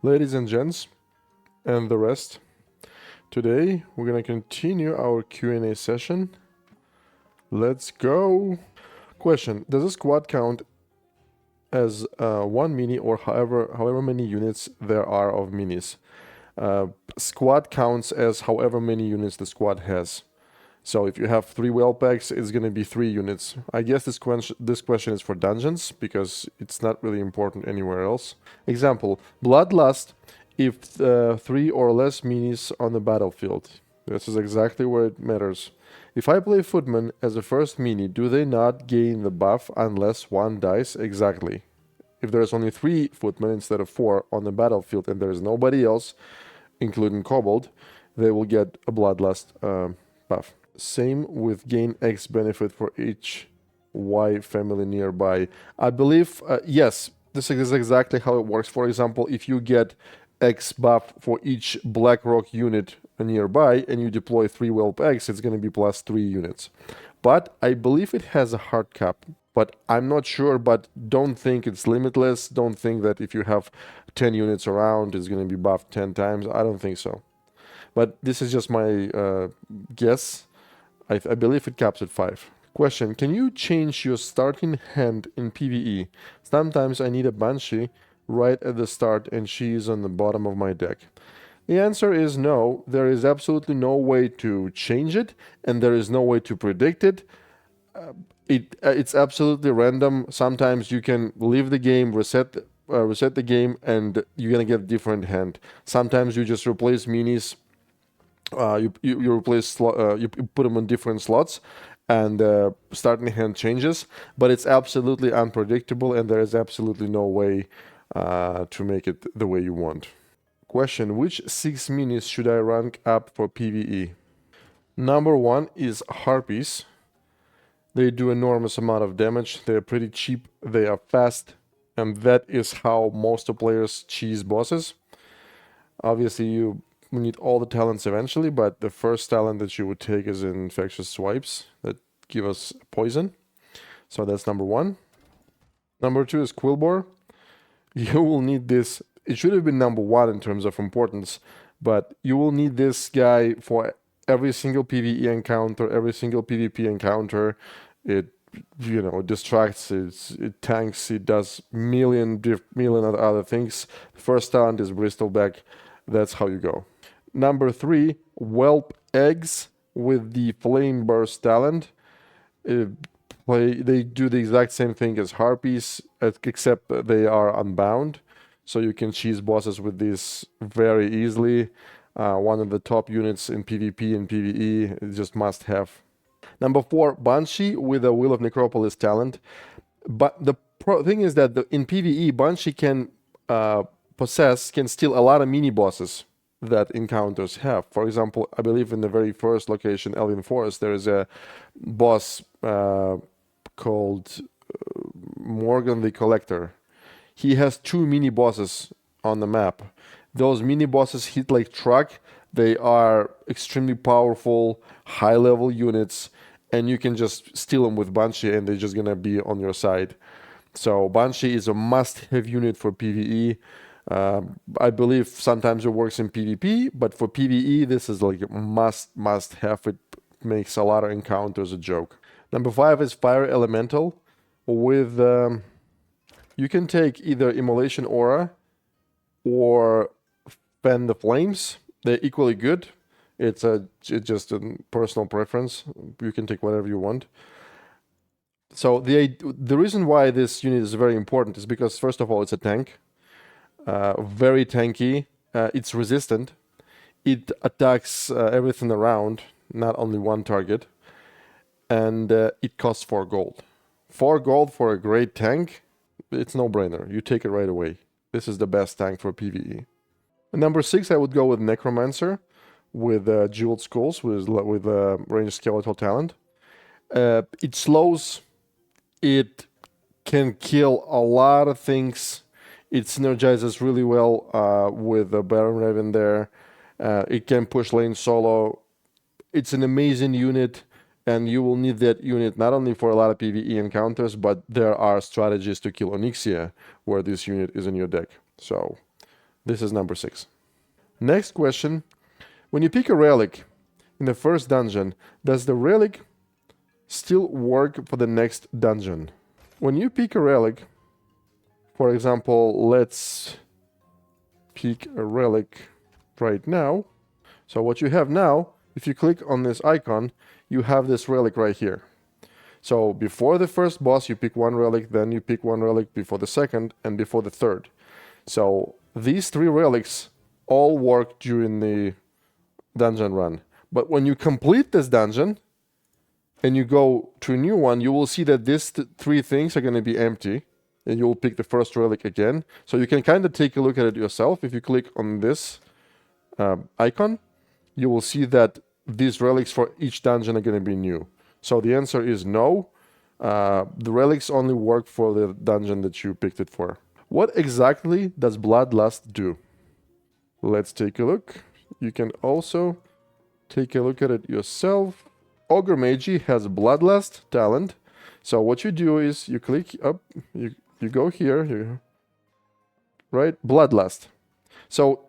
Ladies and gents, and the rest, today we're gonna continue our Q&A session. Let's go! Question: does a squad count as one mini or however many units there are of minis? Squad counts as however many units the squad has. So if you have 3 whale packs, it's going to be 3 units. I guess this question is for dungeons, because it's not really important anywhere else. Example, bloodlust, if 3 or less minis on the battlefield. This is exactly where it matters. If I play footman as a first mini, do they not gain the buff unless 1 dies? Exactly. If there's only 3 footmen instead of 4 on the battlefield and there's nobody else, including kobold, they will get a bloodlust buff. Same with gain X benefit for each Y family nearby. I believe, yes, this is exactly how it works. For example, if you get X buff for each Blackrock unit nearby and you deploy 3 Whelp X, it's going to be plus 3 units. But I believe it has a hard cap. But I'm not sure, but don't think it's limitless. Don't think that if you have 10 units around, it's going to be buffed 10 times. I don't think so. But this is just my guess. I believe it caps at 5. Question: can you change your starting hand in PvE? Sometimes I need a Banshee right at the start and she is on the bottom of my deck. The answer is no. There is absolutely no way to change it, and there is no way to predict it. It's absolutely random. Sometimes you can leave the game, reset the game, and you're gonna get a different hand. Sometimes you just replace minis. You replace you put them on different slots, and starting hand changes. But it's absolutely unpredictable, and there is absolutely no way to make it the way you want. Question: which 6 minis should I rank up for PvE? Number 1 is Harpies. They do enormous amount of damage. They're pretty cheap. They are fast, and that is how most of players cheese bosses. Obviously, you need all the talents eventually, but the first talent that you would take is infectious swipes that give us poison. So that's number 1. Number 2 is Quillbore. You will need this. It should have been number 1 in terms of importance, but you will need this guy for every single PvE encounter, every single PvP encounter. It distracts, it tanks, it does million other things. First talent is Bristleback. That's how you go. Number 3, Whelp Eggs with the Flame Burst talent. They do the exact same thing as Harpies, except they are unbound. So you can cheese bosses with these very easily. One of the top units in PvP and PvE, it's just must have. Number 4, Banshee with a Will of Necropolis talent. But the thing is that in PvE, Banshee can steal a lot of mini bosses that encounters have. For example, I believe in the very first location, Elven Forest, there is a boss called Morgan the Collector. He has 2 mini bosses on the map. Those mini bosses hit like truck. They are extremely powerful, high level units, and you can just steal them with Banshee and they're just gonna be on your side. So Banshee is a must-have unit for PvE. I believe sometimes it works in PvP, but for PvE, this is like a must-have. It makes a lot of encounters a joke. Number 5 is Fire Elemental. With you can take either Immolation Aura or Fan the Flames. They're equally good. It's just a personal preference. You can take whatever you want. So the reason why this unit is very important is because, first of all, it's a tank. Very tanky. It's resistant. It attacks everything around, not only one target. And it costs 4 gold. 4 gold for a great tank, it's no-brainer. You take it right away. This is the best tank for PvE. And number 6, I would go with Necromancer with Jeweled Skulls with ranged skeletal talent. It slows. It can kill a lot of things. It synergizes really well with the Baron Raven there. It can push lane solo. It's an amazing unit, and you will need that unit not only for a lot of PvE encounters, but there are strategies to kill Onyxia where this unit is in your deck. So This is number 6. Next question. When you pick a relic in the first dungeon, does the relic still work for the next dungeon? When you pick a relic, for example, let's pick a relic right now. So what you have now, if you click on this icon, you have this relic right here. So before the first boss, you pick one relic, then you pick one relic before the second, and before the third. So these 3 relics all work during the dungeon run. But when you complete this dungeon and you go to a new one, you will see that these 3 things are going to be empty, and you will pick the first relic again. So you can kind of take a look at it yourself. If you click on this icon, you will see that these relics for each dungeon are going to be new. So the answer is no. The relics only work for the dungeon that you picked it for. What exactly does bloodlust do? Let's take a look. You can also take a look at it yourself. Ogre Magi has bloodlust talent. So what you do is you click up, you go here, right? Bloodlust. So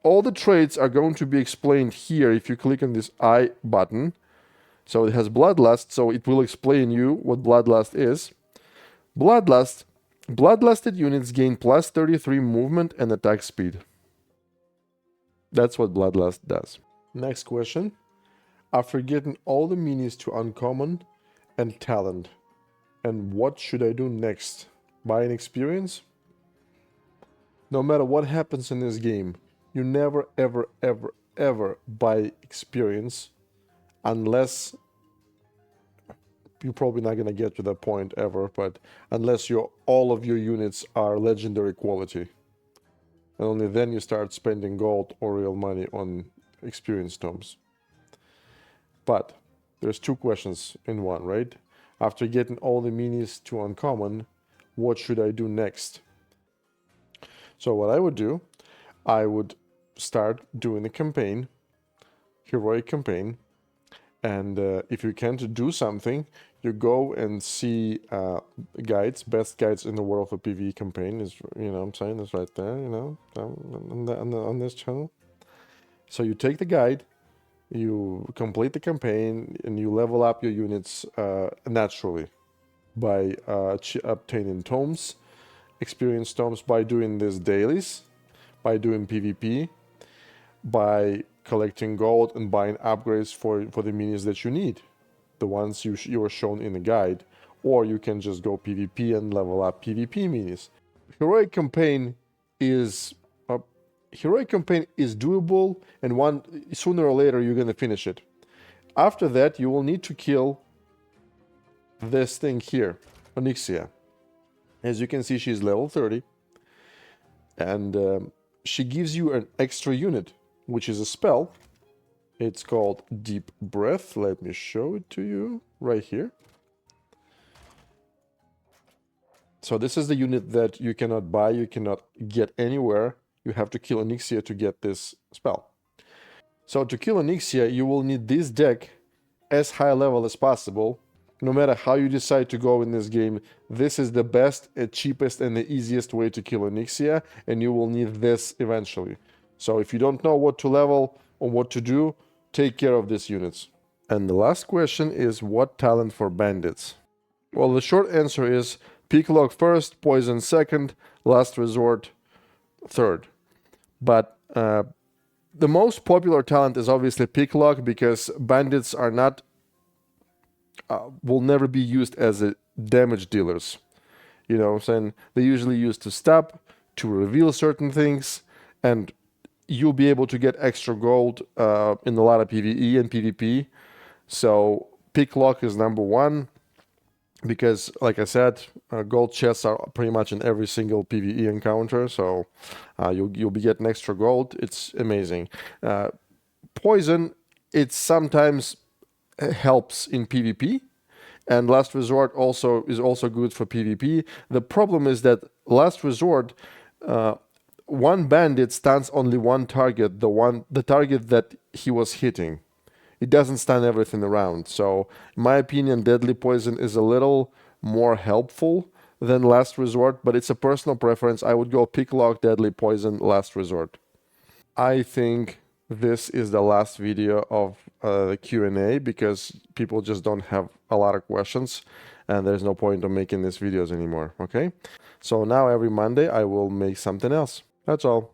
all the traits are going to be explained here if you click on this I button. So it has bloodlust, so it will explain you what bloodlust is. Bloodlusted units gain plus 33 movement and attack speed. That's what bloodlust does. Next question. After getting all the minis to uncommon and talent, and what should I do next? Buy an experience? No matter what happens in this game, you never ever buy experience unless, you're probably not going to get to that point ever, but unless all of your units are legendary quality. And only then you start spending gold or real money on experience tomes. But there's 2 questions in one, right? After getting all the minis to uncommon, what should I do next? So what I would do, I would start doing a campaign, heroic campaign, and if you can't do something, you go and see guides, best guides in the world for PvE campaign is, you know what I'm saying, it's right there, you know, on this channel. So you take the guide, you complete the campaign, and you level up your units naturally by obtaining tomes, experience tomes, by doing these dailies, by doing PvP, by collecting gold and buying upgrades for the minis that you need, the ones you were shown in the guide, or you can just go PvP and level up PvP minis. Heroic campaign is doable, and sooner or later you're gonna finish it. After that, you will need to kill this thing here, Onyxia. As you can see, she's level 30, and she gives you an extra unit, which is a spell. It's called Deep Breath. Let me show it to you right here. So this is the unit that you cannot buy, you cannot get anywhere. You have to kill Onyxia to get this spell. So to kill Onyxia, you will need this deck as high level as possible. No matter how you decide to go in this game, this is the best, cheapest, and the easiest way to kill Onyxia, and you will need this eventually. So if you don't know what to level or what to do, take care of these units. And the last question is, what talent for bandits? Well, the short answer is Picklock first, Poison second, Last Resort third. But the most popular talent is obviously Picklock, because bandits are not, will never be used as damage dealers. You know what I'm saying? They're usually used to stop, to reveal certain things, and you'll be able to get extra gold in a lot of PvE and PvP. So Picklock is number 1, because, like I said, gold chests are pretty much in every single PvE encounter, so you'll be getting extra gold. It's amazing. Poison, it sometimes helps in PvP, and Last Resort is also good for PvP. The problem is that Last Resort, one bandit stuns only one target, the target that he was hitting. It doesn't stun everything around. So, in my opinion, Deadly Poison is a little more helpful than last resort, but it's a personal preference. I would go pick lock, deadly, poison, last resort. I think this is the last video of the Q&A because people just don't have a lot of questions and there's no point of making these videos anymore, okay? So now every Monday I will make something else. That's all.